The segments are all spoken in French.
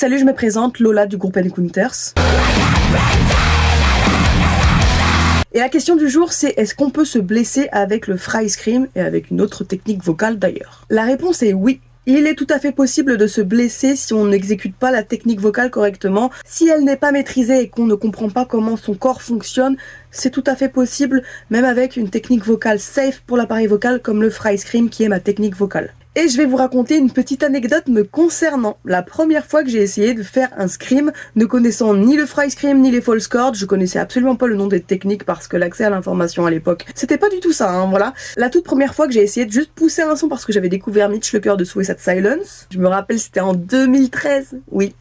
Salut, je me présente, Lola du groupe Encounters. Et la question du jour, c'est est-ce qu'on peut se blesser avec le fry scream et avec une autre technique vocale d'ailleurs? La réponse est oui. Il est tout à fait possible de se blesser si on n'exécute pas la technique vocale correctement. Si elle n'est pas maîtrisée et qu'on ne comprend pas comment son corps fonctionne, c'est tout à fait possible, même avec une technique vocale safe pour l'appareil vocal comme le fry scream qui est ma technique vocale. Et je vais vous raconter une petite anecdote me concernant. La première fois que j'ai essayé de faire un scream, ne connaissant ni le fry scream ni les false chords, je connaissais absolument pas le nom des techniques parce que l'accès à l'information à l'époque, c'était pas du tout ça, hein, voilà. La toute première fois que j'ai essayé de juste pousser un son parce que j'avais découvert Mitch, le cœur de Suicide Silence, je me rappelle c'était en 2013, oui,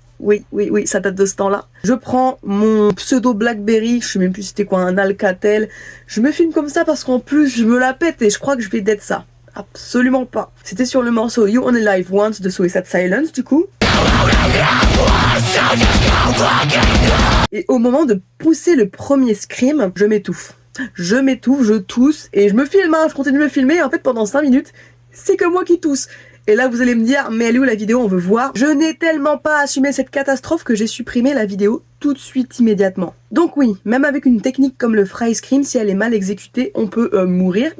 ça date de ce temps-là. Je prends mon pseudo Blackberry, je sais même plus c'était quoi, un Alcatel, je me filme comme ça parce qu'en plus je me la pète et je crois que je vais d'être ça. Absolument pas. C'était sur le morceau You Only Live Once de Suicide Silence du coup. Et au moment de pousser le premier scream, je m'étouffe. Je tousse et je me filme, hein, je continue de me filmer et en fait pendant 5 minutes, c'est que moi qui tousse. Et là vous allez me dire, mais elle est où la vidéo, on veut voir. Je n'ai tellement pas assumé cette catastrophe que j'ai supprimé la vidéo tout de suite, immédiatement. Donc oui, même avec une technique comme le fry scream, si elle est mal exécutée, on peut mourir.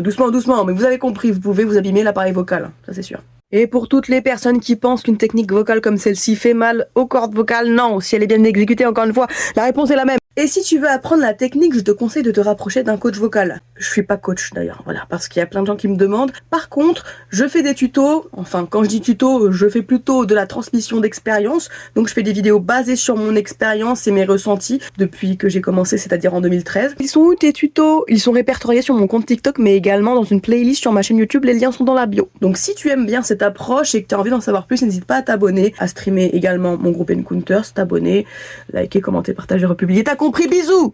Doucement, mais vous avez compris, vous pouvez vous abîmer l'appareil vocal, ça c'est sûr. Et pour toutes les personnes qui pensent qu'une technique vocale comme celle-ci fait mal aux cordes vocales, non, si elle est bien exécutée, encore une fois, la réponse est la même. Et si tu veux apprendre la technique, je te conseille de te rapprocher d'un coach vocal. Je suis pas coach d'ailleurs, voilà, parce qu'il y a plein de gens qui me demandent. Par contre, je fais des tutos, enfin quand je dis tuto, je fais plutôt de la transmission d'expérience. Donc je fais des vidéos basées sur mon expérience et mes ressentis depuis que j'ai commencé, c'est-à-dire en 2013. Ils sont où tes tutos? Ils sont répertoriés sur mon compte TikTok, mais également dans une playlist sur ma chaîne YouTube, les liens sont dans la bio. Donc si tu aimes bien cette approche et que tu as envie d'en savoir plus, n'hésite pas à t'abonner, à streamer également mon groupe Encounters, t'abonner, liker, commenter, partager, republier. T'as compris, bisous!